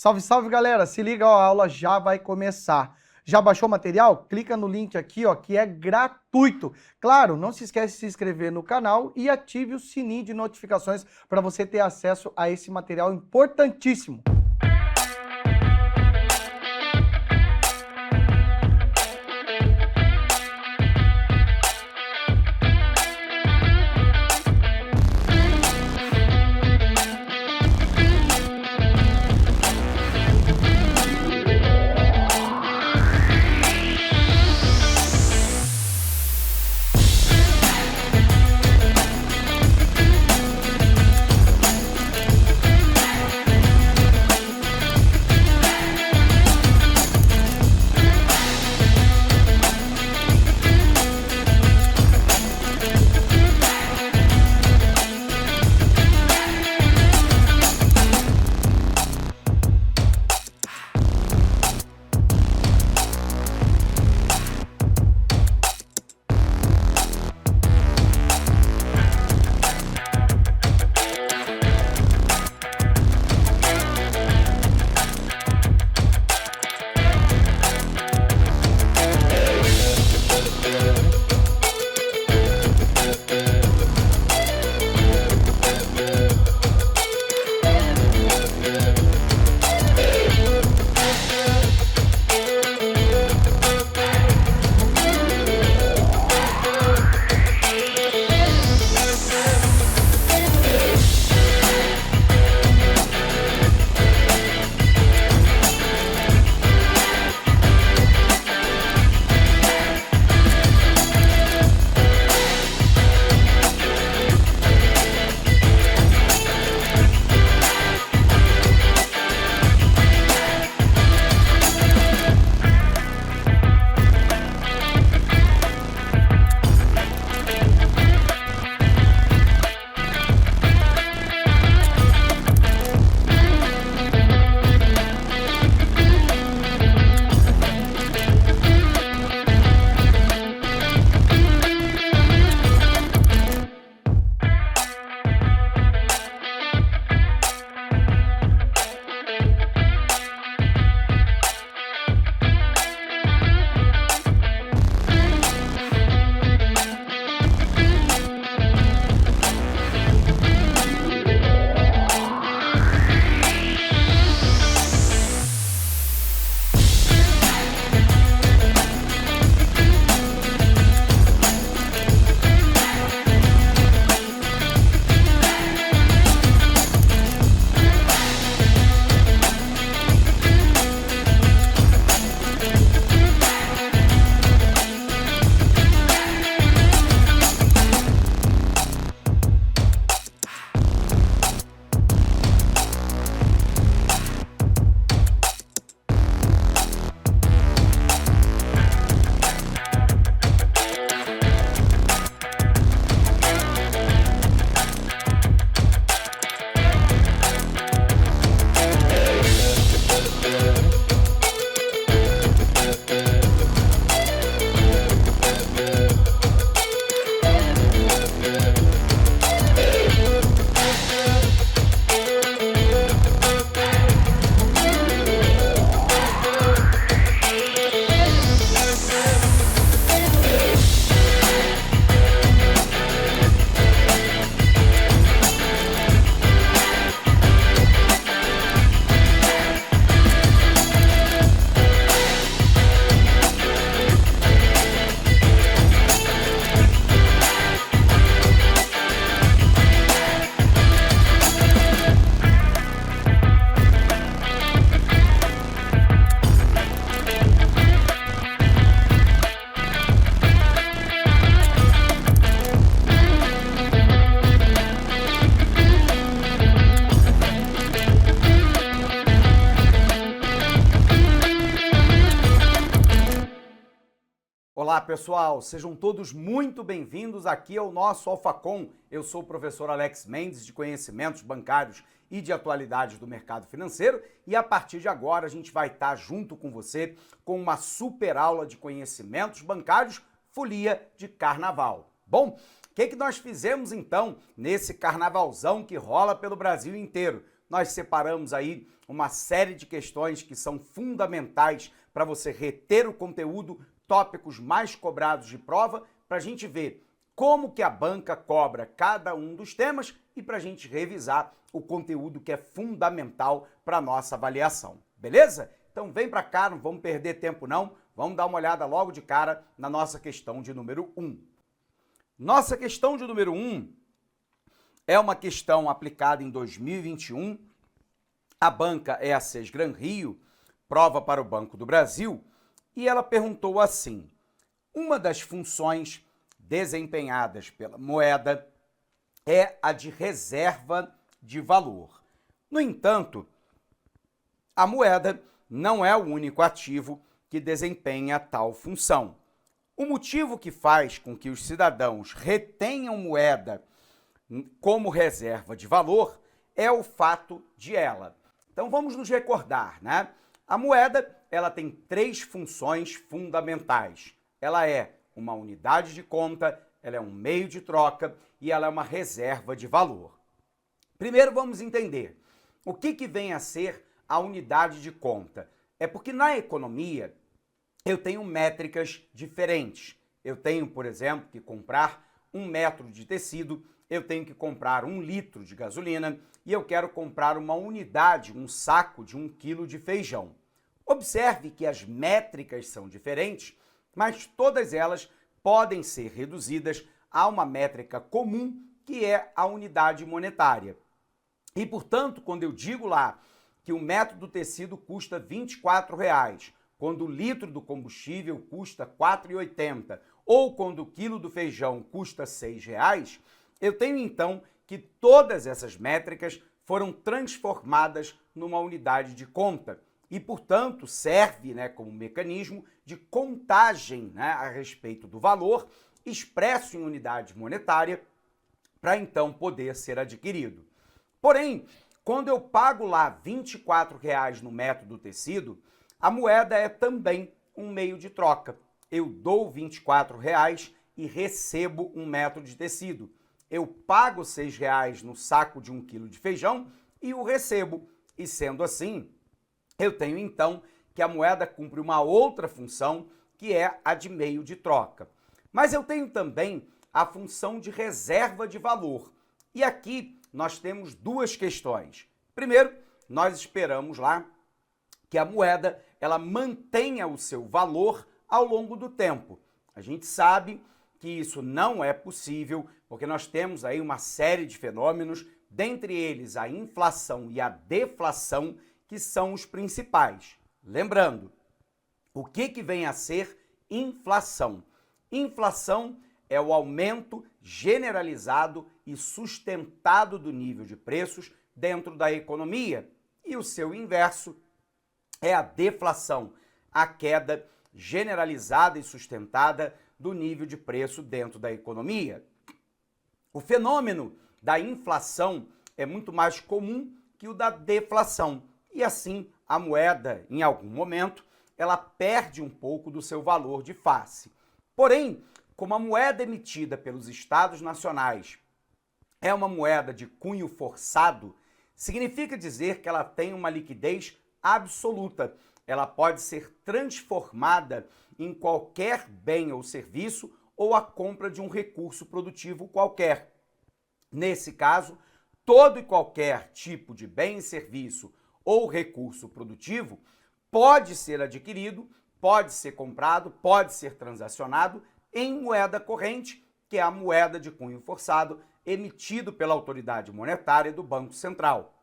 Salve, salve, galera! Se liga, ó, a aula já vai começar. Já baixou o material? Clica no link aqui, ó, que é gratuito. Claro, não se esquece de se inscrever no canal e ative o sininho de notificações para você ter acesso a esse material importantíssimo. Olá pessoal, sejam todos muito bem-vindos aqui ao nosso AlphaCom. Eu sou o professor Alex Mendes, de Conhecimentos Bancários e de Atualidades do Mercado Financeiro, e a partir de agora a gente vai estar junto com você com uma super aula de conhecimentos bancários, folia de carnaval. Bom, o que nós fizemos então nesse carnavalzão que rola pelo Brasil inteiro? nós separamos aí uma série de questões que são fundamentais para você reter o conteúdo, tópicos mais cobrados de prova, para a gente ver como que a banca cobra cada um dos temas e para a gente revisar o conteúdo que é fundamental para a nossa avaliação, beleza? Então vem para cá, não vamos perder tempo não, vamos dar uma olhada logo de cara na nossa questão de número 1. Nossa questão de número 1 é uma questão aplicada em 2021, a banca é a Sesgran Rio, prova para o Banco do Brasil, e ela perguntou assim: uma das funções desempenhadas pela moeda é a de reserva de valor. No entanto, a moeda não é o único ativo que desempenha tal função. O motivo que faz com que os cidadãos retenham moeda como reserva de valor é o fato de ela. Então vamos nos recordar, né? A moeda, ela tem 3 funções fundamentais. Ela é uma unidade de conta, ela é um meio de troca e ela é uma reserva de valor. Primeiro vamos entender o que vem a ser a unidade de conta. É porque na economia eu tenho métricas diferentes. Eu tenho, por exemplo, que comprar 1 metro de tecido, eu tenho que comprar 1 litro de gasolina e eu quero comprar uma unidade, um saco de 1 quilo de feijão. Observe que as métricas são diferentes, mas todas elas podem ser reduzidas a uma métrica comum, que é a unidade monetária. E, portanto, quando eu digo lá que o metro do tecido custa R$ 24,00, quando o litro do combustível custa R$ 4,80, ou quando o quilo do feijão custa R$ 6,00, eu tenho então que todas essas métricas foram transformadas numa unidade de conta e, portanto, serve, como mecanismo de contagem, a respeito do valor expresso em unidade monetária para então poder ser adquirido. Porém, quando eu pago lá R$ 24,00 no metro do tecido, a moeda é também um meio de troca. Eu dou R$ 24,00 e recebo 1 metro de tecido. Eu pago R$ 6,00 no saco de 1 quilo de feijão e o recebo. E sendo assim, eu tenho então que a moeda cumpre uma outra função, que é a de meio de troca. Mas eu tenho também a função de reserva de valor. E aqui nós temos 2 questões. Primeiro, nós esperamos lá que a moeda ela mantenha o seu valor ao longo do tempo. A gente sabe que isso não é possível, porque nós temos aí uma série de fenômenos, dentre eles a inflação e a deflação, que são os principais. Lembrando, o que vem a ser inflação? Inflação é o aumento generalizado e sustentado do nível de preços dentro da economia. E o seu inverso é a deflação, a queda generalizada e sustentada do nível de preço dentro da economia. O fenômeno da inflação é muito mais comum que o da deflação. E assim, a moeda, em algum momento, ela perde um pouco do seu valor de face. Porém, como a moeda emitida pelos Estados nacionais é uma moeda de cunho forçado, significa dizer que ela tem uma liquidez absoluta. Ela pode ser transformada em qualquer bem ou serviço ou a compra de um recurso produtivo qualquer. Nesse caso, todo e qualquer tipo de bem e serviço ou recurso produtivo pode ser adquirido, pode ser comprado, pode ser transacionado em moeda corrente, que é a moeda de cunho forçado emitido pela autoridade monetária do Banco Central.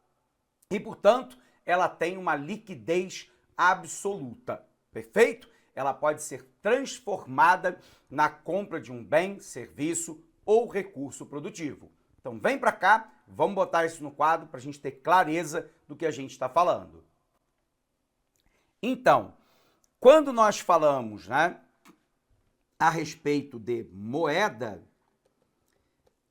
E, portanto, ela tem uma liquidez absoluta, perfeito? Ela pode ser transformada na compra de um bem, serviço ou recurso produtivo. Então vem para cá, vamos botar isso no quadro para a gente ter clareza do que a gente está falando. Então, quando nós falamos a respeito de moeda,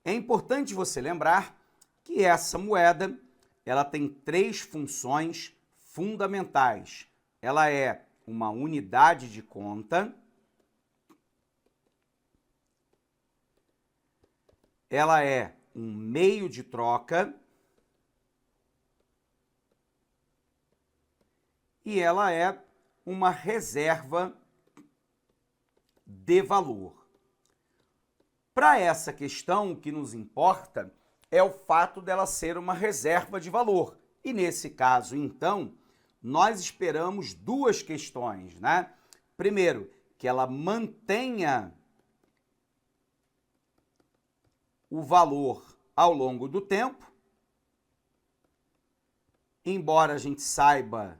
é importante você lembrar que essa moeda ela tem 3 funções fundamentais. Ela é uma unidade de conta, ela é um meio de troca e ela é uma reserva de valor. Para essa questão, o que nos importa é o fato dela ser uma reserva de valor. E nesse caso, então, nós esperamos duas questões, né? Primeiro, que ela mantenha o valor ao longo do tempo, embora a gente saiba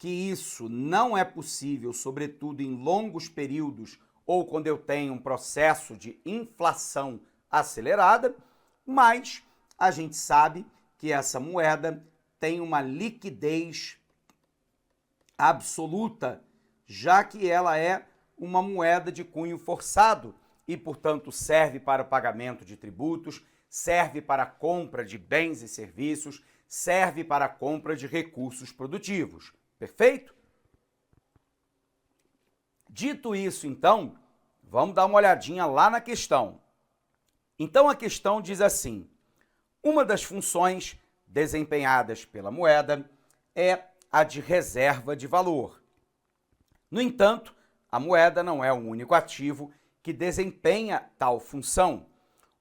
que isso não é possível, sobretudo em longos períodos ou quando eu tenho um processo de inflação acelerada, mas a gente sabe que essa moeda tem uma liquidez absoluta, já que ela é uma moeda de cunho forçado e, portanto, serve para o pagamento de tributos, serve para a compra de bens e serviços, serve para a compra de recursos produtivos. Perfeito? Dito isso, então, vamos dar uma olhadinha lá na questão. Então, a questão diz assim: uma das funções desempenhadas pela moeda é a de reserva de valor. No entanto, a moeda não é o único ativo que desempenha tal função.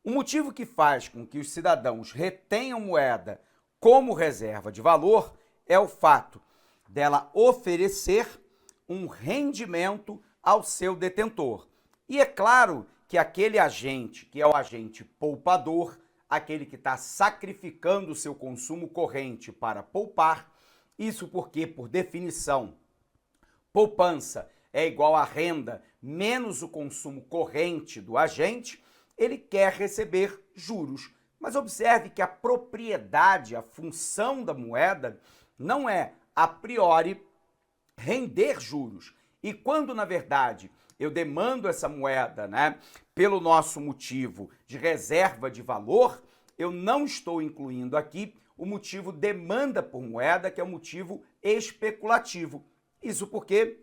O motivo que faz com que os cidadãos retenham moeda como reserva de valor é o fato dela oferecer um rendimento ao seu detentor. E é claro que aquele agente, que é o agente poupador, aquele que está sacrificando o seu consumo corrente para poupar, isso porque, por definição, poupança é igual a renda menos o consumo corrente do agente, ele quer receber juros. Mas observe que a propriedade, a função da moeda, não é, a priori, render juros. E quando, na verdade, eu demando essa moeda, né, pelo nosso motivo de reserva de valor, eu não estou incluindo aqui o motivo demanda por moeda, que é o motivo especulativo. Isso porque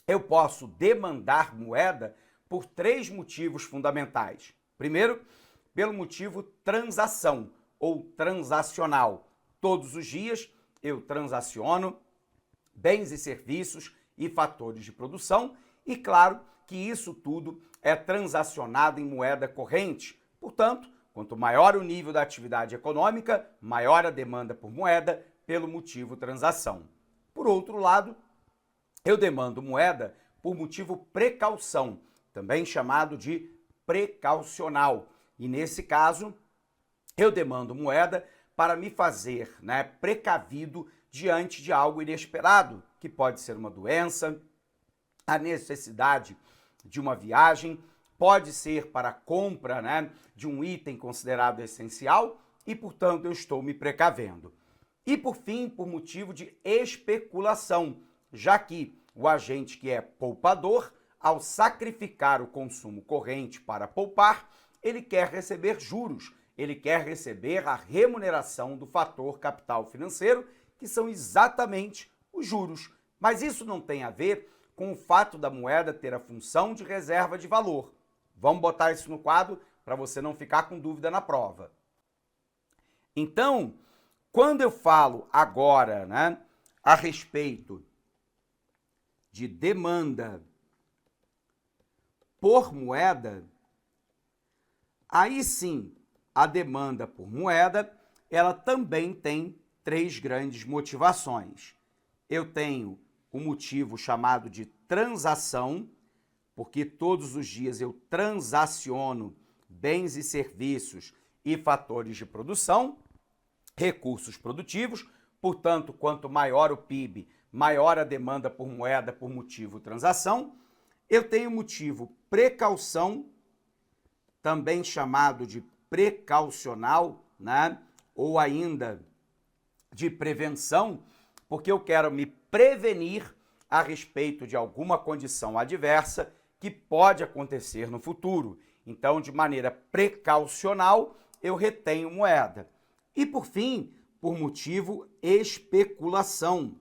eu posso demandar moeda por três motivos fundamentais. Primeiro, pelo motivo transação ou transacional. Todos os dias eu transaciono bens e serviços e fatores de produção e, claro, que isso tudo é transacionado em moeda corrente. Portanto, quanto maior o nível da atividade econômica, maior a demanda por moeda pelo motivo transação. Por outro lado, eu demando moeda por motivo precaução, também chamado de precaucional. E nesse caso, eu demando moeda para me fazer, né, precavido diante de algo inesperado, que pode ser uma doença, a necessidade de uma viagem, pode ser para a compra, né, de um item considerado essencial e, portanto, eu estou me precavendo. E, por fim, por motivo de especulação, já que o agente que é poupador, ao sacrificar o consumo corrente para poupar, ele quer receber juros, ele quer receber a remuneração do fator capital financeiro, que são exatamente os juros. Mas isso não tem a ver com o fato da moeda ter a função de reserva de valor. Vamos botar isso no quadro para você não ficar com dúvida na prova. Então, quando eu falo agora, né, a respeito de demanda por moeda, aí sim, a demanda por moeda, ela também tem três grandes motivações. Eu tenho o motivo chamado de transação, porque todos os dias eu transaciono bens e serviços e fatores de produção, recursos produtivos, portanto, quanto maior o PIB, maior a demanda por moeda por motivo transação. Eu tenho o motivo precaução, também chamado de precaucional, né? Ou ainda de prevenção, porque eu quero me prevenir a respeito de alguma condição adversa que pode acontecer no futuro. Então, de maneira precaucional, eu retenho moeda. E, por fim, por motivo especulação,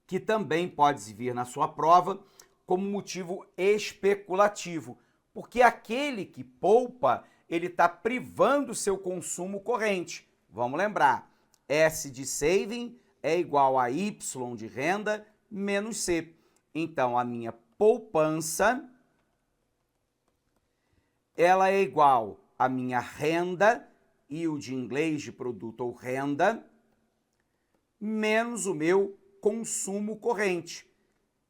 que também pode vir na sua prova como motivo especulativo, porque aquele que poupa, ele está privando o seu consumo corrente. Vamos lembrar, S de saving, é igual a Y de renda menos C. Então, a minha poupança, ela é igual à minha renda, yield em inglês de produto ou renda, menos o meu consumo corrente.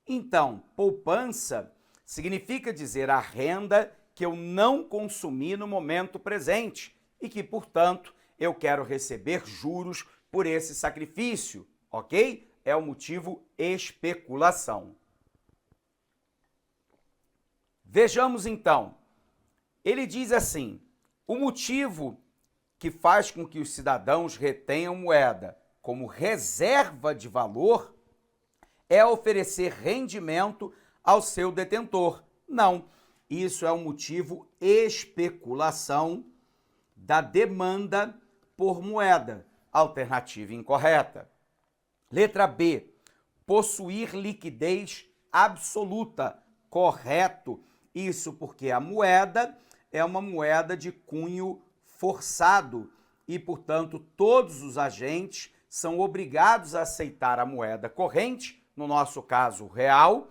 Então, poupança significa dizer a renda que eu não consumi no momento presente e que, portanto, eu quero receber juros por esse sacrifício, ok? É o motivo especulação. Vejamos então. Ele diz assim: o motivo que faz com que os cidadãos retenham moeda como reserva de valor é oferecer rendimento ao seu detentor. Não, isso é um motivo especulação da demanda por moeda. Alternativa incorreta. Letra B, possuir liquidez absoluta. Correto. Isso porque a moeda é uma moeda de cunho forçado e, portanto, todos os agentes são obrigados a aceitar a moeda corrente, no nosso caso real,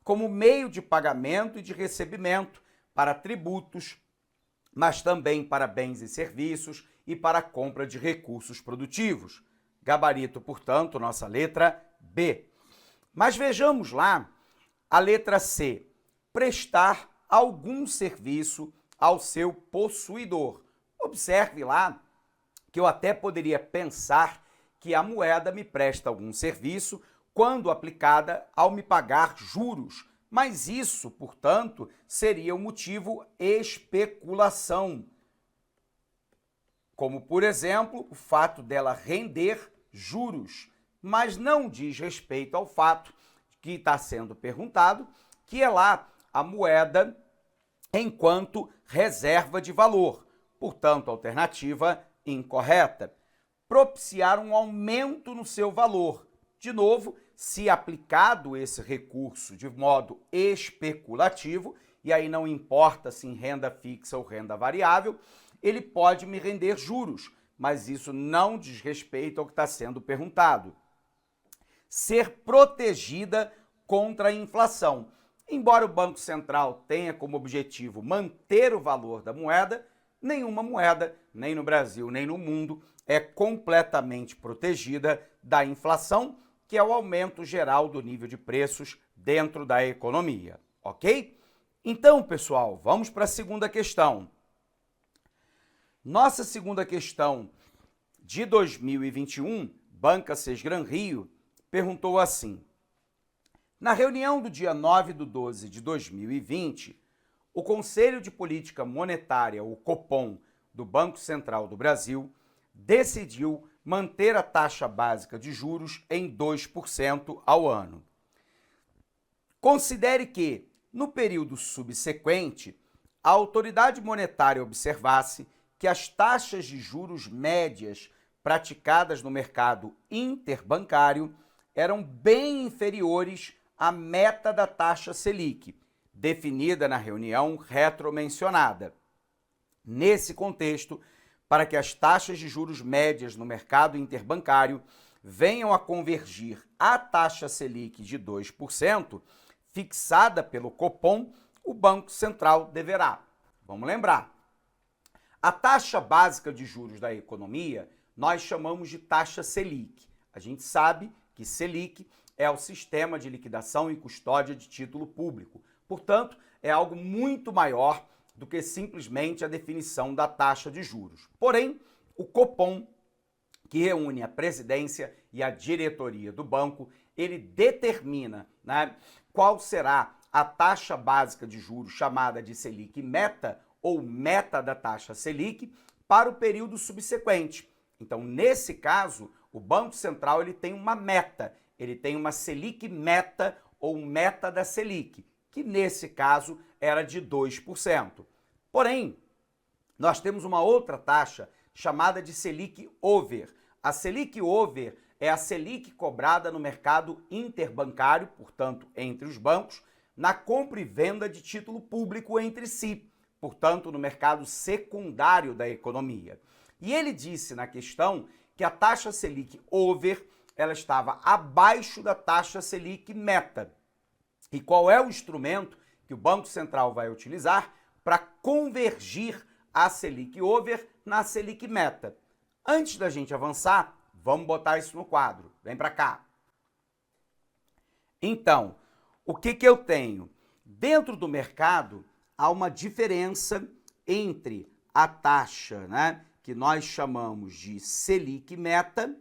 como meio de pagamento e de recebimento para tributos, mas também para bens e serviços e para a compra de recursos produtivos. Gabarito, portanto, nossa letra B. Mas vejamos lá a letra C. Prestar algum serviço ao seu possuidor. Observe lá que eu até poderia pensar que a moeda me presta algum serviço quando aplicada ao me pagar juros, mas isso, portanto, seria o motivo especulação. Como, por exemplo, o fato dela render juros, mas não diz respeito ao fato que está sendo perguntado, que é lá a moeda enquanto reserva de valor. Portanto, alternativa incorreta. Propiciar um aumento no seu valor. De novo, se aplicado esse recurso de modo especulativo, e aí não importa se em renda fixa ou renda variável, ele pode me render juros, mas isso não diz respeito ao que está sendo perguntado. Ser protegida contra a inflação. Embora o Banco Central tenha como objetivo manter o valor da moeda, nenhuma moeda, nem no Brasil nem no mundo, é completamente protegida da inflação, que é o aumento geral do nível de preços dentro da economia, ok? Então, pessoal, vamos para a segunda questão. Nossa segunda questão de 2021, Banca Sesgran Rio, perguntou assim: na reunião do dia 9/12 de 2020, o Conselho de Política Monetária, o Copom, do Banco Central do Brasil, decidiu manter a taxa básica de juros em 2% ao ano. Considere que, no período subsequente, a autoridade monetária observasse que as taxas de juros médias praticadas no mercado interbancário eram bem inferiores à meta da taxa Selic, definida na reunião retromencionada. Nesse contexto, para que as taxas de juros médias no mercado interbancário venham a convergir à taxa Selic de 2%, fixada pelo Copom, o Banco Central deverá. Vamos lembrar, a taxa básica de juros da economia nós chamamos de taxa Selic. A gente sabe que Selic é o sistema de liquidação e custódia de título público. Portanto, é algo muito maior do que simplesmente a definição da taxa de juros. Porém, o Copom, que reúne a presidência e a diretoria do banco, ele determina, né, qual será a taxa básica de juros chamada de Selic meta ou meta da taxa Selic para o período subsequente. Então, nesse caso, o Banco Central ele tem uma meta, ele tem uma Selic meta ou meta da Selic, que nesse caso era de 2%. Porém, nós temos uma outra taxa chamada de Selic Over. A Selic Over é a Selic cobrada no mercado interbancário, portanto, entre os bancos, na compra e venda de título público entre si, portanto, no mercado secundário da economia. E ele disse na questão que a taxa Selic Over ela estava abaixo da taxa Selic meta. E qual é o instrumento que o Banco Central vai utilizar para convergir a Selic over na Selic meta? Antes da gente avançar, vamos botar isso no quadro. Vem para cá. Então, o que eu tenho? Dentro do mercado, há uma diferença entre a taxa, né, que nós chamamos de Selic meta,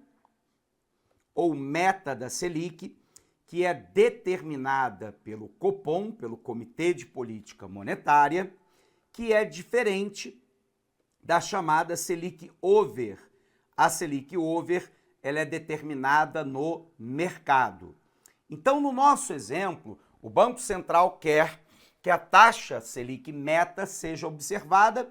ou meta da Selic, que é determinada pelo Copom, pelo Comitê de Política Monetária, que é diferente da chamada Selic over. A Selic over, ela é determinada no mercado. Então, no nosso exemplo, o Banco Central quer que a taxa Selic meta seja observada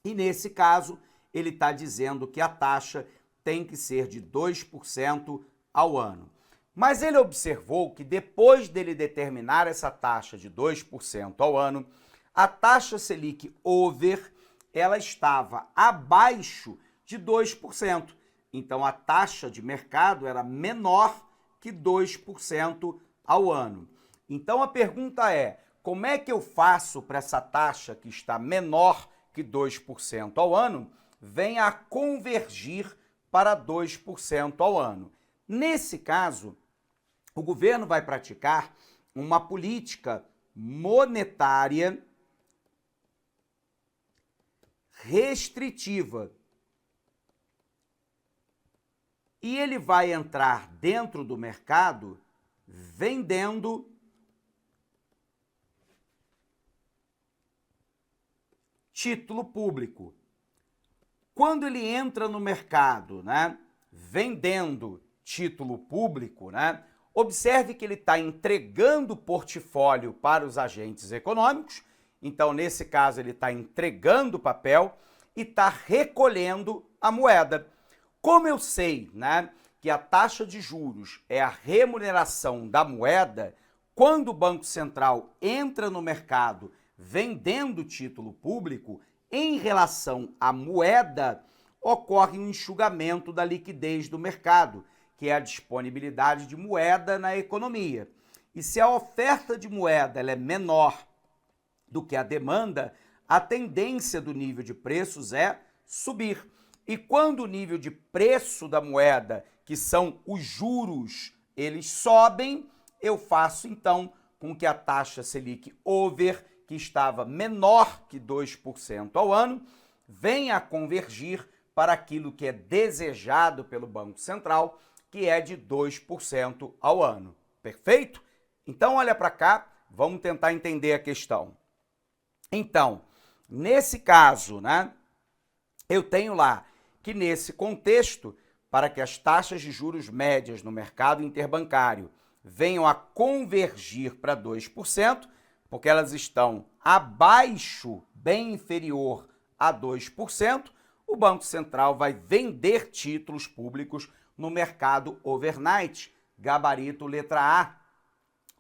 e, nesse caso, ele está dizendo que a taxa tem que ser de 2% ao ano. Mas ele observou que depois dele determinar essa taxa de 2% ao ano, a taxa Selic over, ela estava abaixo de 2%. Então, a taxa de mercado era menor que 2% ao ano. Então, a pergunta é, como é que eu faço para essa taxa que está menor que 2% ao ano venha a convergir para 2% ao ano? Nesse caso, o governo vai praticar uma política monetária restritiva. E ele vai entrar dentro do mercado vendendo título público. Quando ele entra no mercado, né, vendendo título público, né, observe que ele está entregando o portfólio para os agentes econômicos. Então, nesse caso, ele está entregando o papel e está recolhendo a moeda. Como eu sei, né, que a taxa de juros é a remuneração da moeda, quando o Banco Central entra no mercado vendendo título público, em relação à moeda, ocorre um enxugamento da liquidez do mercado, que é a disponibilidade de moeda na economia. E se a oferta de moeda ela é menor do que a demanda, a tendência do nível de preços é subir. E quando o nível de preço da moeda, que são os juros, eles sobem, eu faço então com que a taxa Selic over, que estava menor que 2% ao ano, venha a convergir para aquilo que é desejado pelo Banco Central, que é de 2% ao ano. Perfeito? Então, olha para cá, vamos tentar entender a questão. Então, nesse caso, né, eu tenho lá que nesse contexto, para que as taxas de juros médias no mercado interbancário venham a convergir para 2%, porque elas estão abaixo, bem inferior a 2%, o Banco Central vai vender títulos públicos no mercado overnight, gabarito letra A.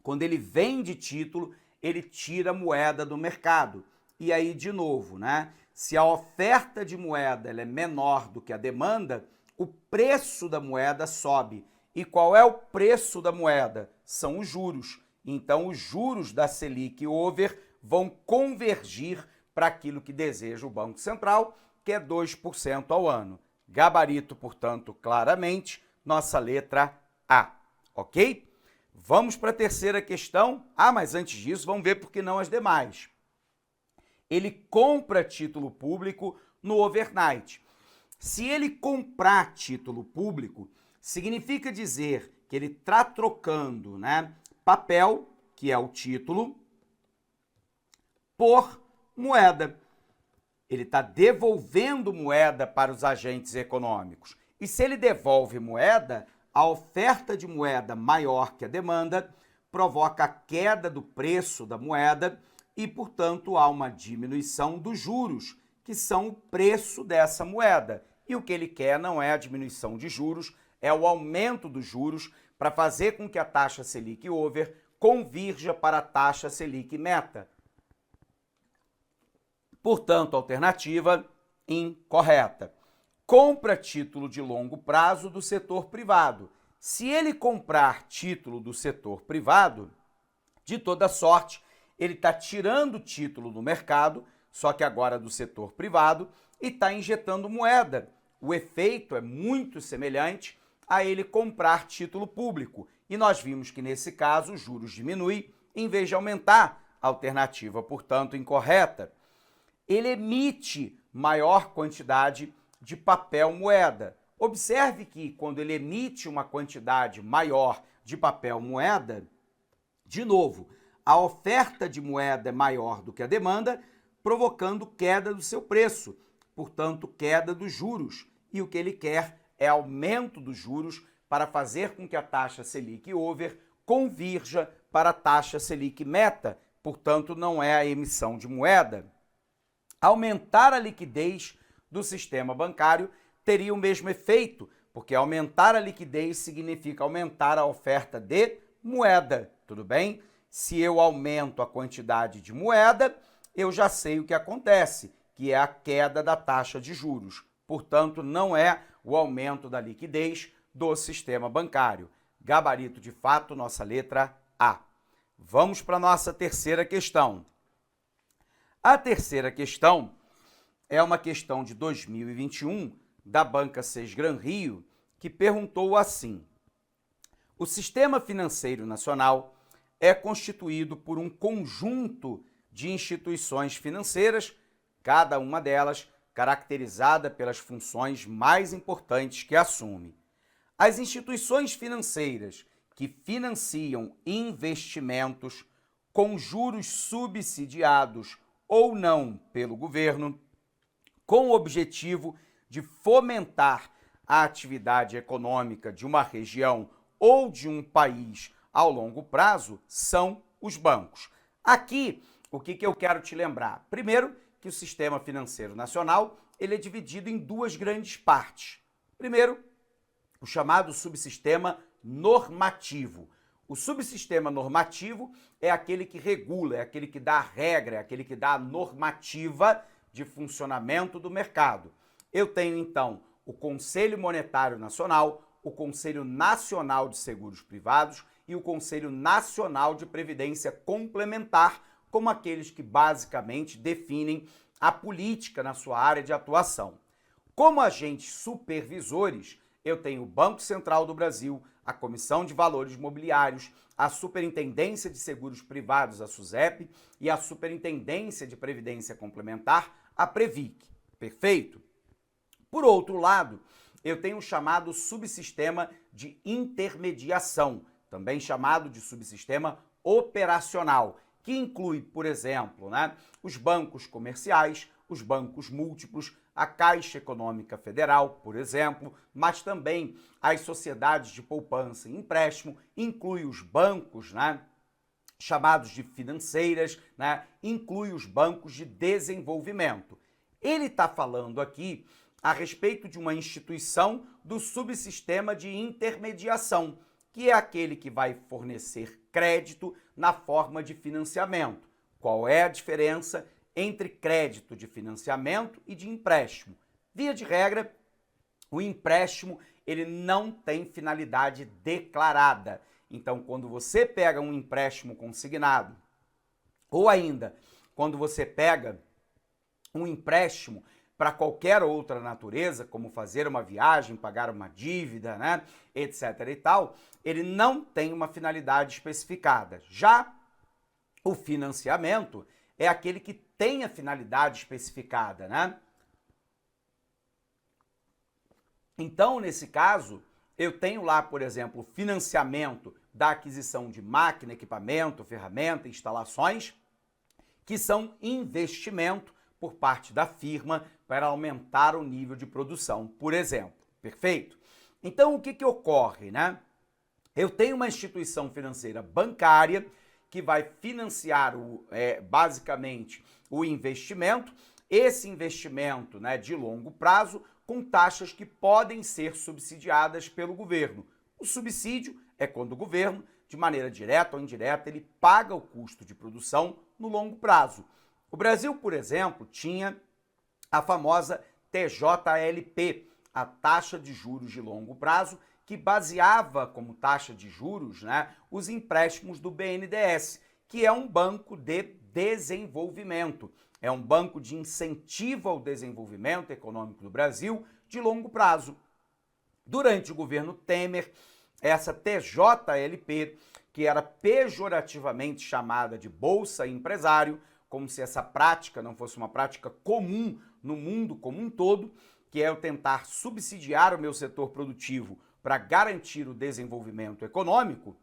Quando ele vende título, ele tira moeda do mercado. E aí, de novo, né? Se a oferta de moeda ela é menor do que a demanda, o preço da moeda sobe. E qual é o preço da moeda? São os juros. Então, os juros da Selic over vão convergir para aquilo que deseja o Banco Central, que é 2% ao ano. Gabarito, portanto, claramente, nossa letra A, ok? Vamos para a terceira questão. Ah, mas antes disso, vamos ver por que não as demais. Ele compra título público no overnight. Se ele comprar título público, significa dizer que ele está trocando, né, papel, que é o título, por moeda. Ele está devolvendo moeda para os agentes econômicos. E se ele devolve moeda, a oferta de moeda maior que a demanda provoca a queda do preço da moeda e, portanto, há uma diminuição dos juros, que são o preço dessa moeda. E o que ele quer não é a diminuição de juros, é o aumento dos juros para fazer com que a taxa Selic over convirja para a taxa Selic meta. Portanto, alternativa incorreta. Compra título de longo prazo do setor privado. Se ele comprar título do setor privado, de toda sorte, ele está tirando título do mercado, só que agora do setor privado, e está injetando moeda. O efeito é muito semelhante a ele comprar título público. E nós vimos que, nesse caso, os juros diminuem em vez de aumentar. Alternativa, portanto, incorreta. Ele emite maior quantidade de papel moeda. Observe que, quando ele emite uma quantidade maior de papel moeda, de novo, a oferta de moeda é maior do que a demanda, provocando queda do seu preço, portanto, queda dos juros. E o que ele quer é aumento dos juros para fazer com que a taxa Selic over convirja para a taxa Selic meta, portanto, não é a emissão de moeda. Aumentar a liquidez do sistema bancário teria o mesmo efeito, porque aumentar a liquidez significa aumentar a oferta de moeda, tudo bem? Se eu aumento a quantidade de moeda, eu já sei o que acontece, que é a queda da taxa de juros. Portanto, não é o aumento da liquidez do sistema bancário. Gabarito de fato, nossa letra A. Vamos para a nossa terceira questão. A terceira questão é uma questão de 2021 da Banca Seis Gran Rio, que perguntou assim: o sistema financeiro nacional é constituído por um conjunto de instituições financeiras, cada uma delas caracterizada pelas funções mais importantes que assume. As instituições financeiras que financiam investimentos com juros subsidiados ou não pelo governo, com o objetivo de fomentar a atividade econômica de uma região ou de um país ao longo prazo, são os bancos. Aqui, o que eu quero te lembrar? Primeiro, que o sistema financeiro nacional ele é dividido em duas grandes partes. Primeiro, o chamado subsistema normativo. O subsistema normativo é aquele que regula, é aquele que dá a regra, é aquele que dá a normativa de funcionamento do mercado. Eu tenho, então, o Conselho Monetário Nacional, o Conselho Nacional de Seguros Privados e o Conselho Nacional de Previdência Complementar, como aqueles que basicamente definem a política na sua área de atuação. Como agentes supervisores, eu tenho o Banco Central do Brasil, a Comissão de Valores Mobiliários, a Superintendência de Seguros Privados, a SUSEP, e a Superintendência de Previdência Complementar, a Previc. Perfeito? Por outro lado, eu tenho o chamado subsistema de intermediação, também chamado de subsistema operacional, que inclui, por exemplo, os bancos comerciais, os bancos múltiplos, a Caixa Econômica Federal, por exemplo, mas também as sociedades de poupança e empréstimo, inclui os bancos, chamados de financeiras, inclui os bancos de desenvolvimento. Ele está falando aqui a respeito de uma instituição do subsistema de intermediação, que é aquele que vai fornecer crédito na forma de financiamento. Qual é a diferença entre crédito de financiamento e de empréstimo? Via de regra, o empréstimo ele não tem finalidade declarada. Então, quando você pega um empréstimo consignado, ou ainda, quando você pega um empréstimo para qualquer outra natureza, como fazer uma viagem, pagar uma dívida, etc. e tal, ele não tem uma finalidade especificada. Já o financiamento é aquele que tem a finalidade especificada, Então, nesse caso, eu tenho lá, por exemplo, o financiamento da aquisição de máquina, equipamento, ferramenta, instalações, que são investimento por parte da firma para aumentar o nível de produção, por exemplo. Perfeito? Então, o que ocorre, Eu tenho uma instituição financeira bancária que vai financiar basicamente o investimento, esse investimento de longo prazo com taxas que podem ser subsidiadas pelo governo. O subsídio é quando o governo, de maneira direta ou indireta, ele paga o custo de produção no longo prazo. O Brasil, por exemplo, tinha a famosa TJLP, a taxa de juros de longo prazo, que baseava como taxa de juros, né, os empréstimos do BNDES, que é um banco de desenvolvimento. É um banco de incentivo ao desenvolvimento econômico do Brasil de longo prazo. Durante o governo Temer, essa TJLP, que era pejorativamente chamada de Bolsa Empresário, como se essa prática não fosse uma prática comum no mundo como um todo, que é eu tentar subsidiar o meu setor produtivo para garantir o desenvolvimento econômico,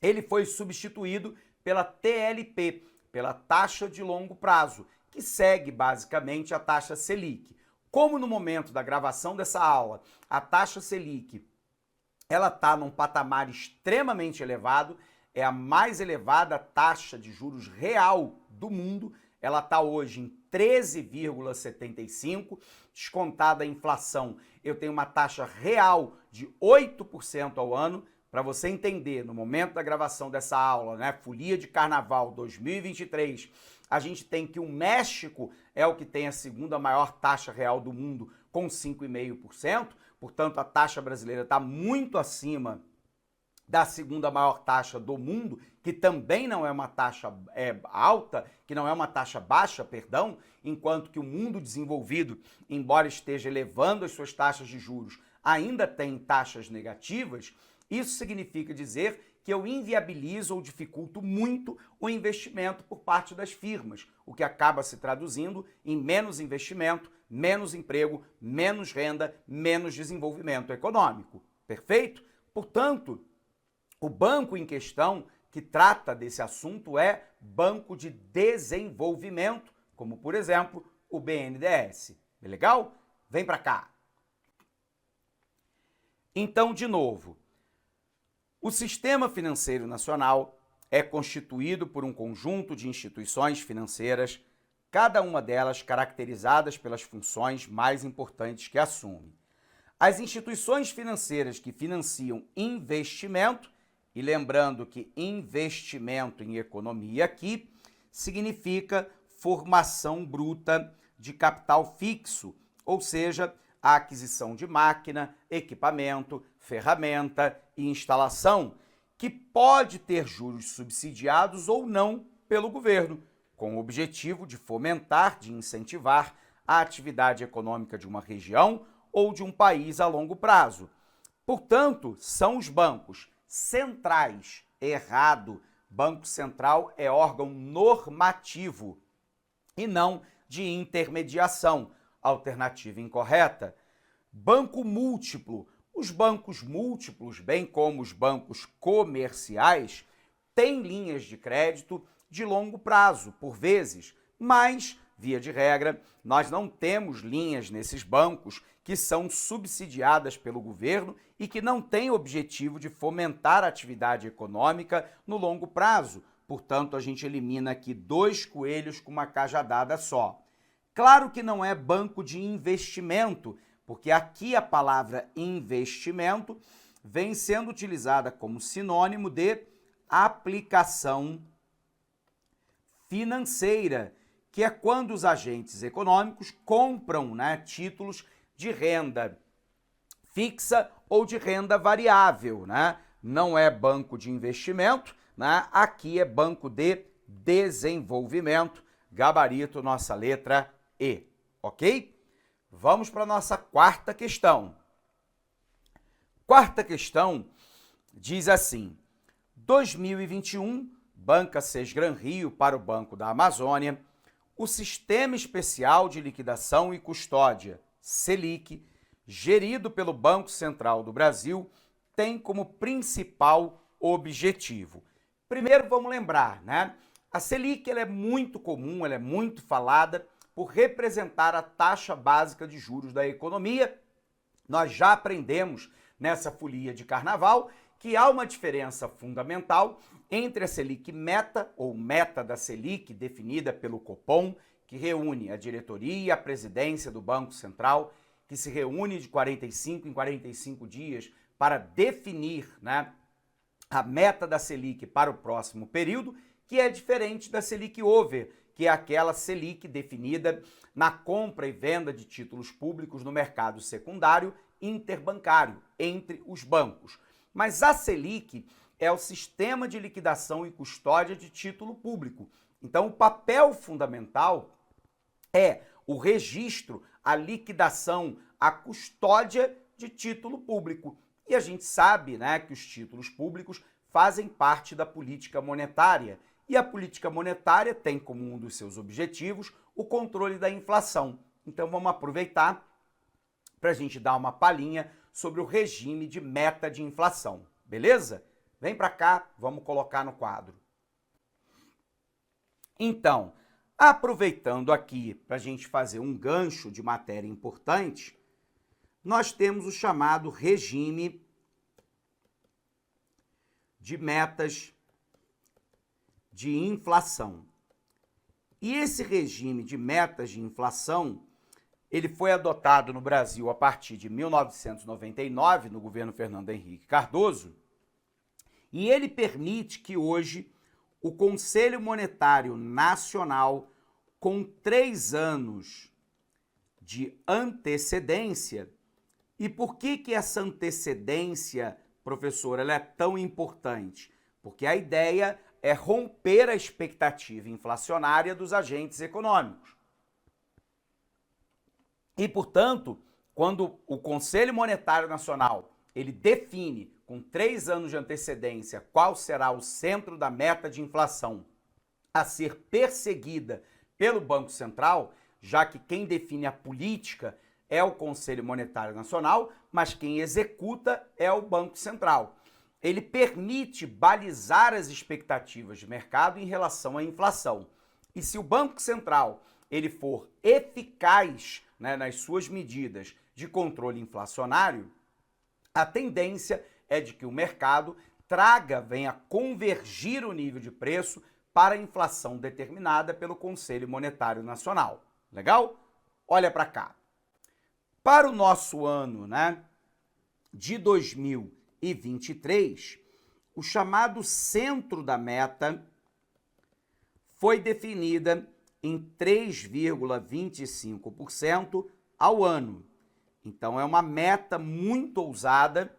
ele foi substituído pela TLP, pela taxa de longo prazo, que segue basicamente a taxa Selic. Como no momento da gravação dessa aula, a taxa Selic ela está num patamar extremamente elevado, é a mais elevada taxa de juros real do mundo, ela está hoje em 13,75, descontada a inflação, eu tenho uma taxa real de 8% ao ano. Para você entender, no momento da gravação dessa aula, né, Folia de Carnaval 2023, a gente tem que o México é o que tem a segunda maior taxa real do mundo, com 5,5%, portanto a taxa brasileira está muito acima da segunda maior taxa do mundo, que também não é uma taxa alta, que não é uma taxa baixa, perdão, enquanto que o mundo desenvolvido, embora esteja elevando as suas taxas de juros, ainda tem taxas negativas. Isso significa dizer que eu inviabilizo ou dificulto muito o investimento por parte das firmas, o que acaba se traduzindo em menos investimento, menos emprego, menos renda, menos desenvolvimento econômico. Perfeito? Portanto, o banco em questão que trata desse assunto é Banco de Desenvolvimento, como por exemplo o BNDES. É legal? Vem para cá. Então, de novo, o Sistema Financeiro Nacional é constituído por um conjunto de instituições financeiras, cada uma delas caracterizadas pelas funções mais importantes que assume. As instituições financeiras que financiam investimento, e lembrando que investimento em economia aqui significa formação bruta de capital fixo, ou seja, a aquisição de máquina, equipamento, ferramenta e instalação, que pode ter juros subsidiados ou não pelo governo, com o objetivo de fomentar, de incentivar a atividade econômica de uma região ou de um país a longo prazo. Portanto, são os bancos centrais. Errado. Banco Central é órgão normativo e não de intermediação. Alternativa incorreta. Banco múltiplo. Os bancos múltiplos, bem como os bancos comerciais, têm linhas de crédito de longo prazo, por vezes, mas, via de regra, nós não temos linhas nesses bancos que são subsidiadas pelo governo e que não têm o objetivo de fomentar a atividade econômica no longo prazo. Portanto, a gente elimina aqui 2 coelhos com uma cajadada só. Claro que não é banco de investimento, porque aqui a palavra investimento vem sendo utilizada como sinônimo de aplicação financeira, que é quando os agentes econômicos compram, né, títulos de renda fixa ou de renda variável, né? Não é banco de investimento, né? Aqui é banco de desenvolvimento, gabarito nossa letra E, ok? Vamos para a nossa quarta questão. Quarta questão diz assim: 2021, Banca Sesgran Rio para o Banco da Amazônia, o Sistema Especial de Liquidação e Custódia, Selic, gerido pelo Banco Central do Brasil, tem como principal objetivo. Primeiro vamos lembrar, né? A Selic ela é muito comum, ela é muito falada por representar a taxa básica de juros da economia. Nós já aprendemos nessa folia de carnaval que há uma diferença fundamental entre a Selic meta, ou meta da Selic, definida pelo Copom, que reúne a diretoria e a presidência do Banco Central, que se reúne de 45 em 45 dias para definir, né, a meta da Selic para o próximo período, que é diferente da Selic Over, que é aquela Selic definida na compra e venda de títulos públicos no mercado secundário interbancário entre os bancos. Mas a Selic é o sistema de liquidação e custódia de título público. Então, o papel fundamental é o registro, a liquidação, a custódia de título público. E a gente sabe, né, que os títulos públicos fazem parte da política monetária. E a política monetária tem como um dos seus objetivos o controle da inflação. Então vamos aproveitar para a gente dar uma palhinha sobre o regime de meta de inflação. Beleza? Vem para cá, vamos colocar no quadro. Então, aproveitando aqui para a gente fazer um gancho de matéria importante, nós temos o chamado regime de metas de inflação. E esse regime de metas de inflação, ele foi adotado no Brasil a partir de 1999, no governo Fernando Henrique Cardoso, e ele permite que hoje o Conselho Monetário Nacional, com 3 anos de antecedência, e por que essa antecedência, professor, ela é tão importante? Porque a ideia é romper a expectativa inflacionária dos agentes econômicos. E, portanto, quando o Conselho Monetário Nacional ele define com 3 anos de antecedência qual será o centro da meta de inflação a ser perseguida pelo Banco Central, já que quem define a política é o Conselho Monetário Nacional, mas quem executa é o Banco Central. Ele permite balizar as expectativas de mercado em relação à inflação. E se o Banco Central ele for eficaz, né, nas suas medidas de controle inflacionário, a tendência é de que o mercado venha convergir o nível de preço para a inflação determinada pelo Conselho Monetário Nacional. Legal? Olha para cá. Para o nosso ano, né, de 2023, o chamado centro da meta foi definida em 3,25% ao ano. Então é uma meta muito ousada,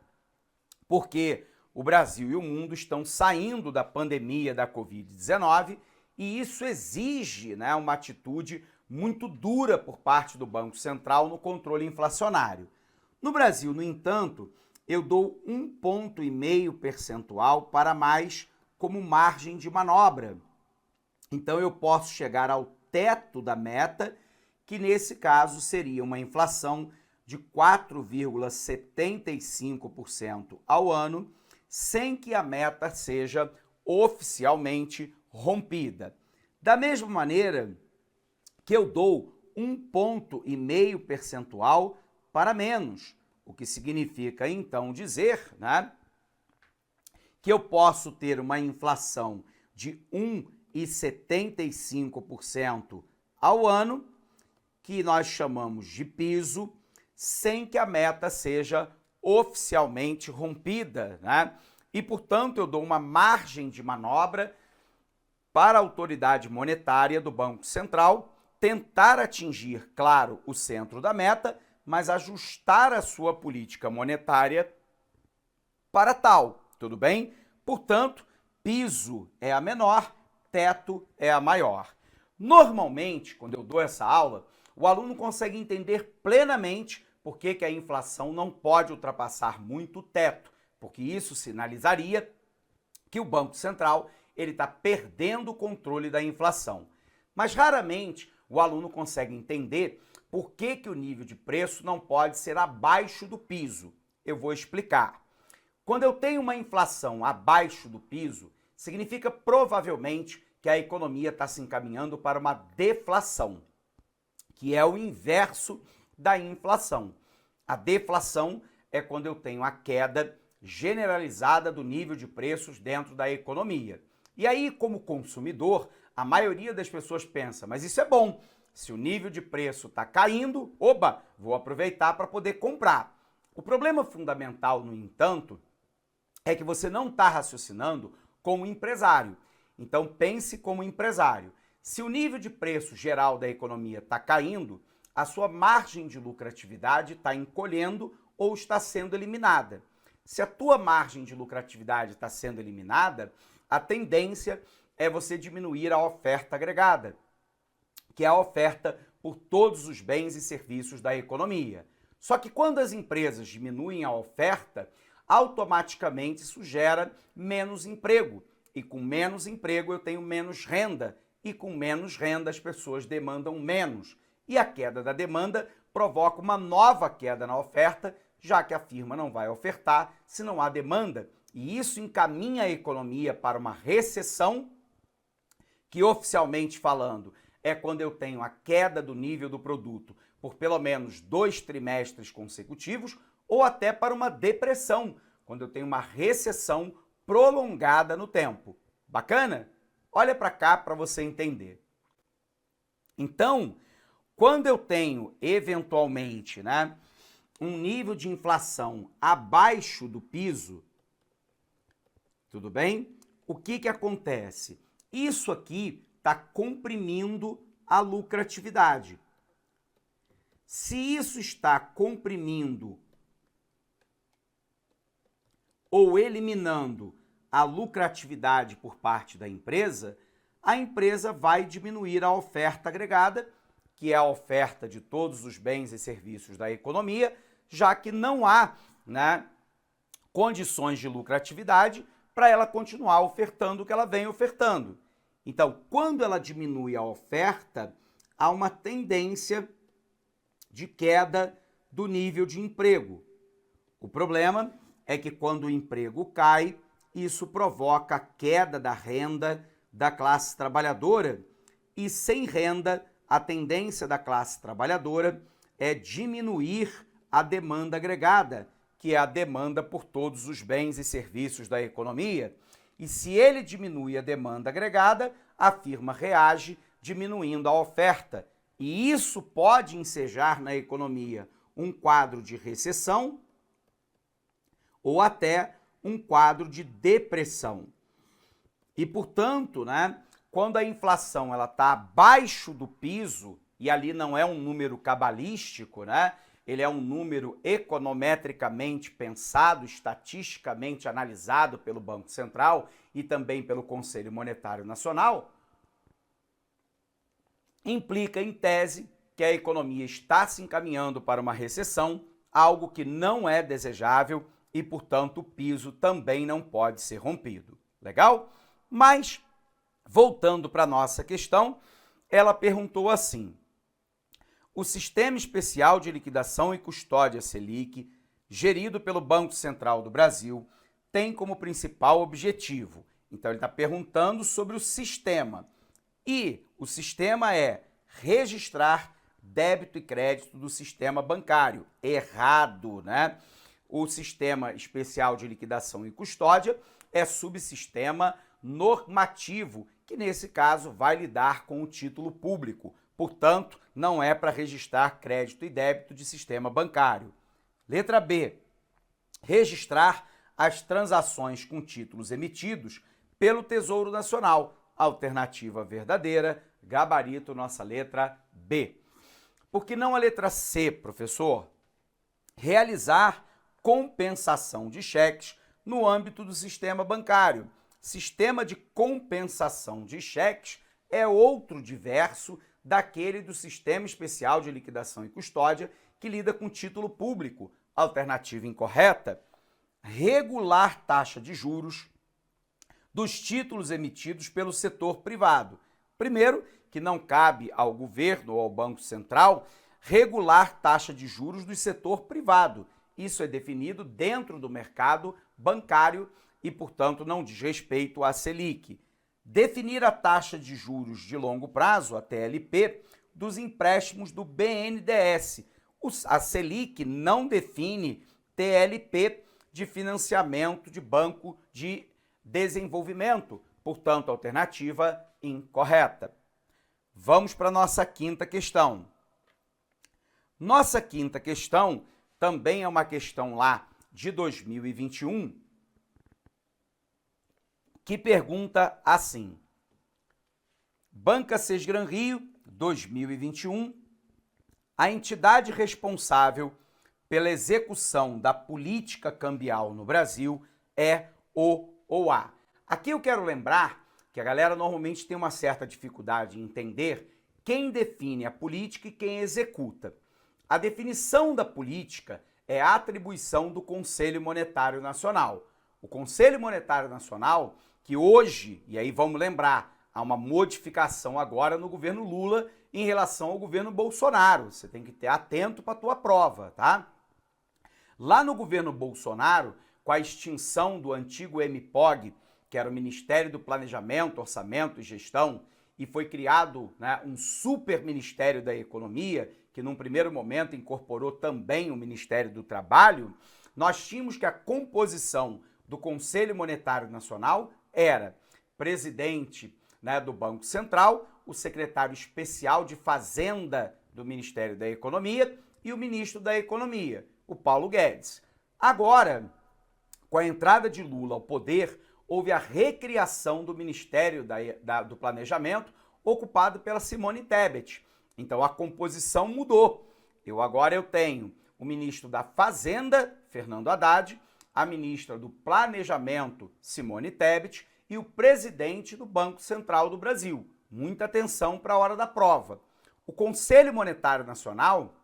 porque o Brasil e o mundo estão saindo da pandemia da Covid-19 e isso exige, né, uma atitude muito dura por parte do Banco Central no controle inflacionário. No Brasil, no entanto, eu dou 1,5 ponto percentual para mais como margem de manobra. Então eu posso chegar ao teto da meta, que nesse caso seria uma inflação de 4,75% ao ano, sem que a meta seja oficialmente rompida. Da mesma maneira que eu dou 1,5 ponto percentual para menos, o que significa então dizer, né, que eu posso ter uma inflação de 1,75% ao ano, que nós chamamos de piso, sem que a meta seja oficialmente rompida, né? E, portanto, eu dou uma margem de manobra para a autoridade monetária do Banco Central tentar atingir, claro, o centro da meta, mas ajustar a sua política monetária para tal, tudo bem? Portanto, piso é a menor, teto é a maior. Normalmente, quando eu dou essa aula, o aluno consegue entender plenamente por que a inflação não pode ultrapassar muito o teto, porque isso sinalizaria que o Banco Central está perdendo o controle da inflação. Mas raramente o aluno consegue entender por que o nível de preço não pode ser abaixo do piso. Eu vou explicar. Quando eu tenho uma inflação abaixo do piso, significa provavelmente que a economia está se encaminhando para uma deflação, que é o inverso da inflação. A deflação é quando eu tenho a queda generalizada do nível de preços dentro da economia. E aí, como consumidor, a maioria das pessoas pensa, mas isso é bom. Se o nível de preço está caindo, oba, vou aproveitar para poder comprar. O problema fundamental, no entanto, é que você não está raciocinando como empresário. Então pense como empresário. Se o nível de preço geral da economia está caindo, a sua margem de lucratividade está encolhendo ou está sendo eliminada. Se a tua margem de lucratividade está sendo eliminada, a tendência é você diminuir a oferta agregada, que é a oferta por todos os bens e serviços da economia. Só que quando as empresas diminuem a oferta, automaticamente isso gera menos emprego. E com menos emprego eu tenho menos renda. E com menos renda as pessoas demandam menos. E a queda da demanda provoca uma nova queda na oferta, já que a firma não vai ofertar se não há demanda. E isso encaminha a economia para uma recessão, que oficialmente falando é quando eu tenho a queda do nível do produto por pelo menos 2 trimestres consecutivos, ou até para uma depressão, quando eu tenho uma recessão prolongada no tempo. Bacana? Olha para cá para você entender. Então, quando eu tenho, eventualmente, um nível de inflação abaixo do piso, tudo bem? O que acontece? Isso aqui está comprimindo a lucratividade. Se isso está comprimindo ou eliminando a lucratividade por parte da empresa, a empresa vai diminuir a oferta agregada, que é a oferta de todos os bens e serviços da economia, já que não há condições de lucratividade para ela continuar ofertando o que ela vem ofertando. Então, quando ela diminui a oferta, há uma tendência de queda do nível de emprego. O problema é que quando o emprego cai, isso provoca a queda da renda da classe trabalhadora, e sem renda, a tendência da classe trabalhadora é diminuir a demanda agregada, que é a demanda por todos os bens e serviços da economia. E se ele diminui a demanda agregada, a firma reage diminuindo a oferta. E isso pode ensejar na economia um quadro de recessão ou até um quadro de depressão. E, portanto, quando a inflação está abaixo do piso, e ali não é um número cabalístico, ele é um número econometricamente pensado, estatisticamente analisado pelo Banco Central e também pelo Conselho Monetário Nacional, implica, em tese, que a economia está se encaminhando para uma recessão, algo que não é desejável e, portanto, o piso também não pode ser rompido. Legal? Mas, voltando para a nossa questão, ela perguntou assim: o Sistema Especial de Liquidação e Custódia Selic, gerido pelo Banco Central do Brasil, tem como principal objetivo. Então, ele está perguntando sobre o sistema. E o sistema é registrar débito e crédito do sistema bancário. Errado, O Sistema Especial de Liquidação e Custódia é subsistema normativo, que nesse caso vai lidar com o título público. Portanto, não é para registrar crédito e débito de sistema bancário. Letra B. Registrar as transações com títulos emitidos pelo Tesouro Nacional. Alternativa verdadeira, gabarito, nossa letra B. Por que não a letra C, professor? Realizar compensação de cheques no âmbito do sistema bancário. Sistema de compensação de cheques é outro diverso daquele do Sistema Especial de Liquidação e Custódia, que lida com título público. Alternativa incorreta: regular taxa de juros dos títulos emitidos pelo setor privado. Primeiro, que não cabe ao governo ou ao Banco Central regular taxa de juros do setor privado. Isso é definido dentro do mercado bancário e, portanto, não diz respeito à Selic. Definir a taxa de juros de longo prazo, a TLP, dos empréstimos do BNDES. A Selic não define TLP de financiamento de banco de desenvolvimento, portanto, alternativa incorreta. Vamos para a nossa quinta questão. Nossa quinta questão também é uma questão lá de 2021, que pergunta assim: Banca Sesgran Rio, 2021, a entidade responsável pela execução da política cambial no Brasil é o OA. Aqui eu quero lembrar que a galera normalmente tem uma certa dificuldade em entender quem define a política e quem executa. A definição da política é a atribuição do Conselho Monetário Nacional. O Conselho Monetário Nacional, que hoje, e aí vamos lembrar, há uma modificação agora no governo Lula em relação ao governo Bolsonaro. Você tem que ter atento para a tua prova, tá? Lá no governo Bolsonaro, com a extinção do antigo MPOG, que era o Ministério do Planejamento, Orçamento e Gestão, e foi criado, né, um super Ministério da Economia, que num primeiro momento incorporou também o Ministério do Trabalho, nós tínhamos que a composição do Conselho Monetário Nacional era presidente, né, do Banco Central, o secretário especial de Fazenda do Ministério da Economia e o ministro da Economia, o Paulo Guedes. Agora, com a entrada de Lula ao poder, houve a recriação do Ministério do Planejamento, ocupado pela Simone Tebet. Então a composição mudou. Agora eu tenho o ministro da Fazenda, Fernando Haddad, a ministra do Planejamento, Simone Tebet, e o presidente do Banco Central do Brasil. Muita atenção para a hora da prova. O Conselho Monetário Nacional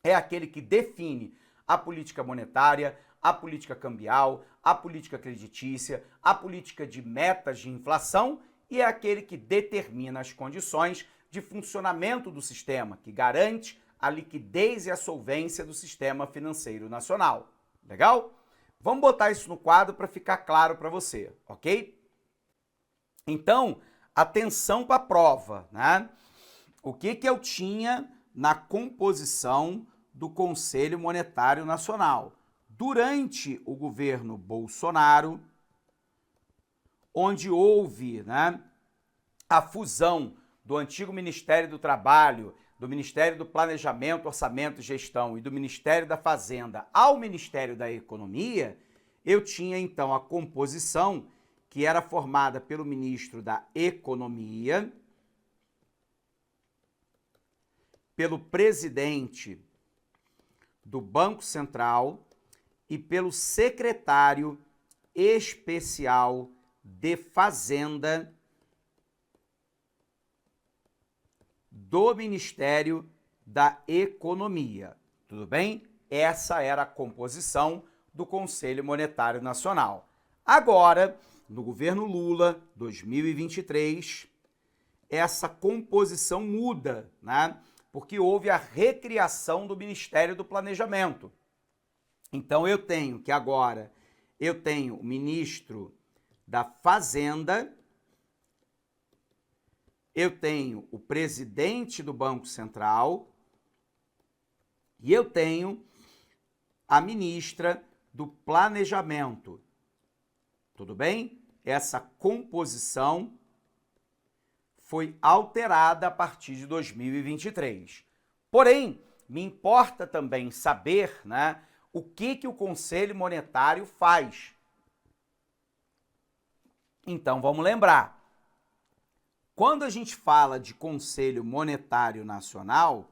é aquele que define a política monetária, a política cambial, a política creditícia, a política de metas de inflação e é aquele que determina as condições de funcionamento do sistema, que garante a liquidez e a solvência do sistema financeiro nacional. Legal? Vamos botar isso no quadro para ficar claro para você, ok? Então, atenção para a prova, né? O que eu tinha na composição do Conselho Monetário Nacional? Durante o governo Bolsonaro, onde houve, né, a fusão do antigo Ministério do Trabalho, do Ministério do Planejamento, Orçamento e Gestão e do Ministério da Fazenda ao Ministério da Economia, eu tinha então a composição que era formada pelo ministro da Economia, pelo presidente do Banco Central e pelo secretário especial de Fazenda do Ministério da Economia. Tudo bem? Essa era a composição do Conselho Monetário Nacional. Agora, no governo Lula, 2023, essa composição muda, né? Porque houve a recriação do Ministério do Planejamento. Então eu tenho que agora eu tenho o ministro da Fazenda, eu tenho o presidente do Banco Central e eu tenho a ministra do Planejamento. Tudo bem? Essa composição foi alterada a partir de 2023. Porém, me importa também saber, né, o que o Conselho Monetário faz. Então, vamos lembrar. Quando a gente fala de Conselho Monetário Nacional,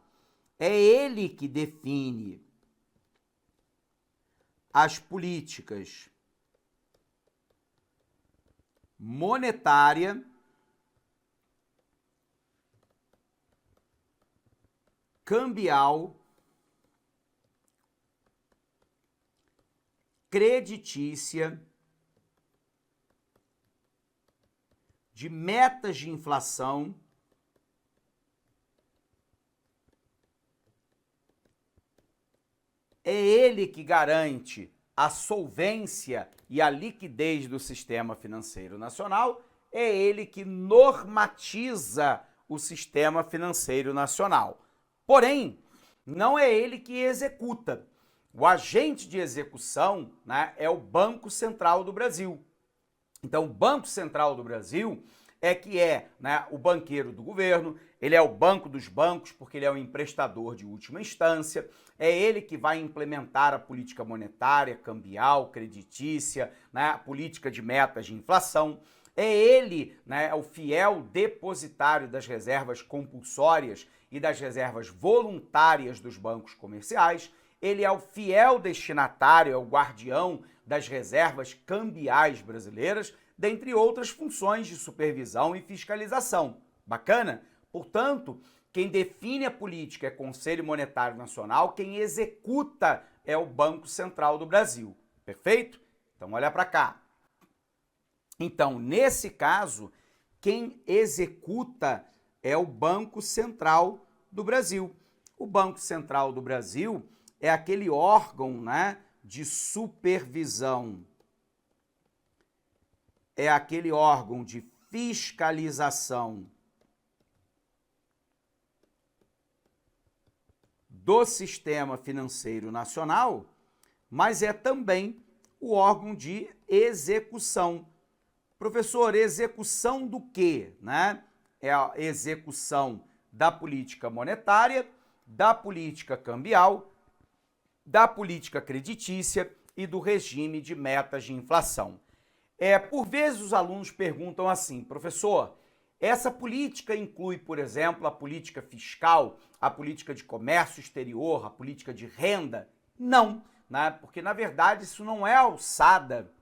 é ele que define as políticas monetária, cambial, creditícia, de metas de inflação, é ele que garante a solvência e a liquidez do sistema financeiro nacional, é ele que normatiza o sistema financeiro nacional. Porém, não é ele que executa. O agente de execução, né, é o Banco Central do Brasil. Então, o Banco Central do Brasil né, o banqueiro do governo, ele é o banco dos bancos, porque ele é o emprestador de última instância, é ele que vai implementar a política monetária, cambial, creditícia, né, a política de metas de inflação, é ele, né, o fiel depositário das reservas compulsórias e das reservas voluntárias dos bancos comerciais, ele é o fiel destinatário, é o guardião das reservas cambiais brasileiras, dentre outras funções de supervisão e fiscalização. Bacana? Portanto, quem define a política é o Conselho Monetário Nacional, quem executa é o Banco Central do Brasil. Perfeito? Então, olha para cá. Então, nesse caso, quem executa é o Banco Central do Brasil. O Banco Central do Brasil é aquele órgão, né, de supervisão, é aquele órgão de fiscalização do sistema financeiro nacional, mas é também o órgão de execução. Professor, execução do quê? Né? É a execução da política monetária, da política cambial, da política creditícia e do regime de metas de inflação. Por vezes os alunos perguntam assim, professor, essa política inclui, por exemplo, a política fiscal, a política de comércio exterior, a política de renda? Não, né? Porque na verdade isso não é a alçada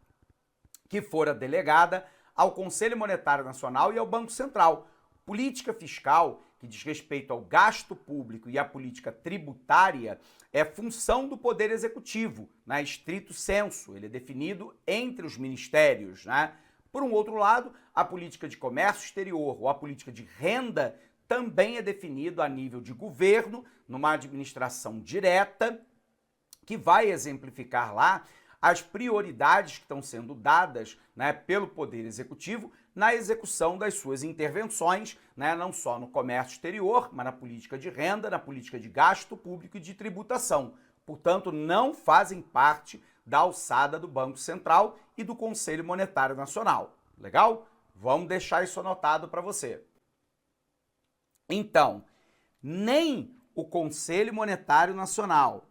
que fora delegada ao Conselho Monetário Nacional e ao Banco Central. Política fiscal, que diz respeito ao gasto público, e a política tributária é função do Poder Executivo, né, estrito sensu, ele é definido entre os ministérios, né? Por um outro lado, a política de comércio exterior ou a política de renda também é definido a nível de governo, numa administração direta, que vai exemplificar lá as prioridades que estão sendo dadas, né, pelo Poder Executivo na execução das suas intervenções, né, não só no comércio exterior, mas na política de renda, na política de gasto público e de tributação. Portanto, não fazem parte da alçada do Banco Central e do Conselho Monetário Nacional. Legal? Vamos deixar isso anotado para você. Então, nem o Conselho Monetário Nacional,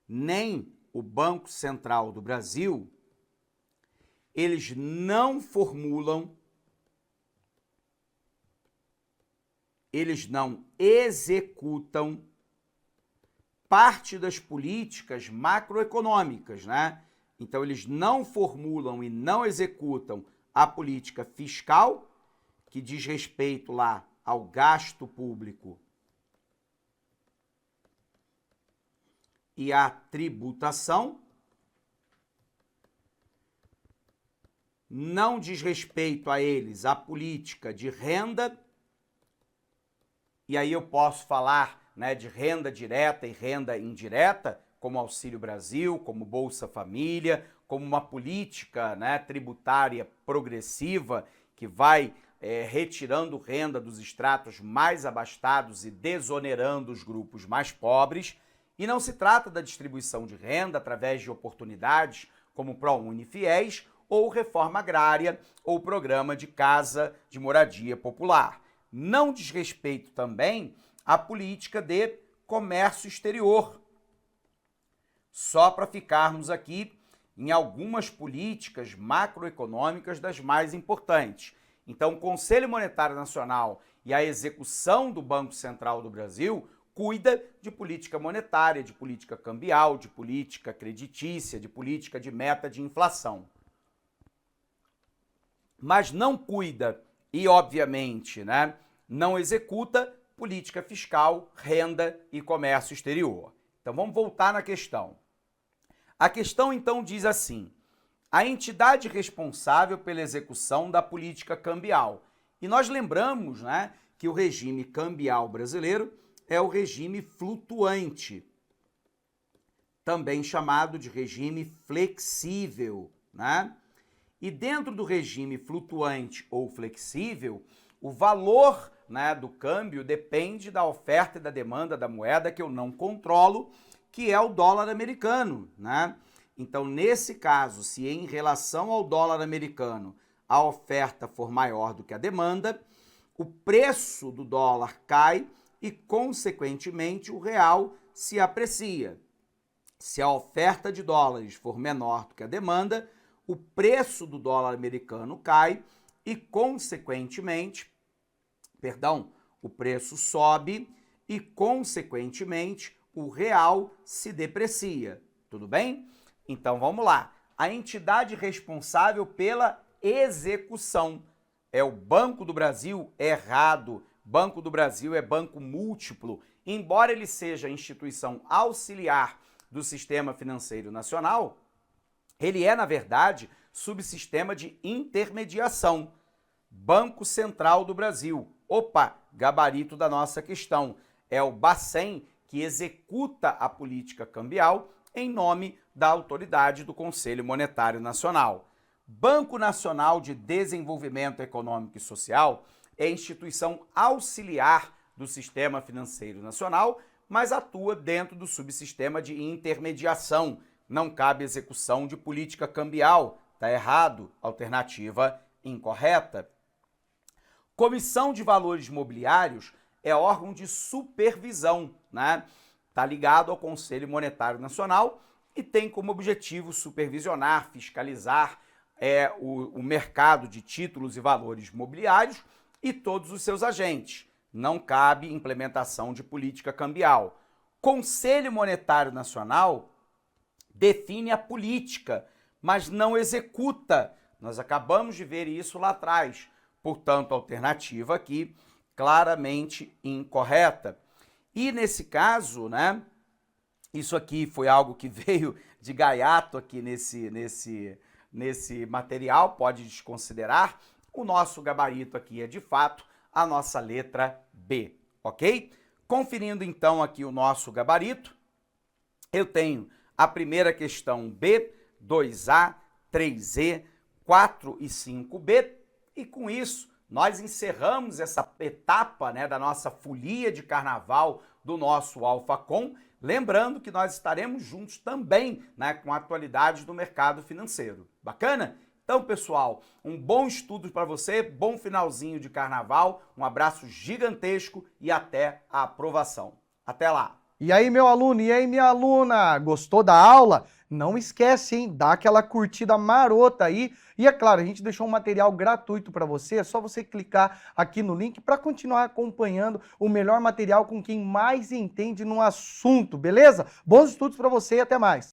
nem o Banco Central do Brasil, eles não formulam, eles não executam parte das políticas macroeconômicas, né? Então, eles não formulam e não executam a política fiscal, que diz respeito lá ao gasto público e à tributação, não diz respeito a eles a política de renda, e aí eu posso falar, né, de renda direta e renda indireta, como Auxílio Brasil, como Bolsa Família, como uma política, né, tributária progressiva que vai retirando renda dos estratos mais abastados e desonerando os grupos mais pobres. E não se trata da distribuição de renda através de oportunidades como ProUni Fiéis ou reforma agrária ou programa de casa de moradia popular. Não diz respeito também à política de comércio exterior. Só para ficarmos aqui em algumas políticas macroeconômicas das mais importantes. Então, o Conselho Monetário Nacional e a execução do Banco Central do Brasil cuida de política monetária, de política cambial, de política creditícia, de política de meta de inflação. Mas não cuida e, obviamente, né, não executa política fiscal, renda e comércio exterior. Então, vamos voltar na questão. A questão, então, diz assim: a entidade responsável pela execução da política cambial. E nós lembramos, né, que o regime cambial brasileiro é o regime flutuante, também chamado de regime flexível, né? E dentro do regime flutuante ou flexível, o valor, né, do câmbio depende da oferta e da demanda da moeda que eu não controlo, que é o dólar americano, né? Então, nesse caso, se em relação ao dólar americano a oferta for maior do que a demanda, o preço do dólar cai e, consequentemente, o real se aprecia. Se a oferta de dólares for menor do que a demanda, o preço do dólar americano cai e, consequentemente, o preço sobe e, consequentemente, o real se deprecia. Tudo bem? Então vamos lá. A entidade responsável pela execução é o Banco do Brasil? Errado. Banco do Brasil é banco múltiplo. Embora ele seja instituição auxiliar do sistema financeiro nacional, ele é, na verdade, subsistema de intermediação. Banco Central do Brasil. Opa, gabarito da nossa questão. É o Bacen que executa a política cambial em nome da autoridade do Conselho Monetário Nacional. Banco Nacional de Desenvolvimento Econômico e Social é instituição auxiliar do Sistema Financeiro Nacional, mas atua dentro do subsistema de intermediação. Não cabe execução de política cambial. Está errado. Alternativa incorreta. Comissão de Valores Mobiliários é órgão de supervisão, né? Está ligado ao Conselho Monetário Nacional e tem como objetivo supervisionar, fiscalizar o mercado de títulos e valores mobiliários e todos os seus agentes. Não cabe implementação de política cambial. Conselho Monetário Nacional define a política, mas não executa. Nós acabamos de ver isso lá atrás. Portanto, a alternativa aqui claramente incorreta. E nesse caso, né, isso aqui foi algo que veio de gaiato aqui nesse material, pode desconsiderar. O nosso gabarito aqui é, de fato, a nossa letra B, ok? Conferindo, então, aqui o nosso gabarito, eu tenho a primeira questão B, 2A, 3E, 4 e 5B, e com isso nós encerramos essa etapa, né, da nossa folia de carnaval do nosso AlphaCom, lembrando que nós estaremos juntos também, né, com atualidades do mercado financeiro. Bacana? Então, pessoal, um bom estudo para você, bom finalzinho de carnaval, um abraço gigantesco e até a aprovação. Até lá! E aí, meu aluno, e aí, minha aluna, gostou da aula? Não esquece, hein? Dá aquela curtida marota aí. E é claro, a gente deixou um material gratuito para você, é só você clicar aqui no link para continuar acompanhando o melhor material com quem mais entende no assunto, beleza? Bons estudos para você e até mais!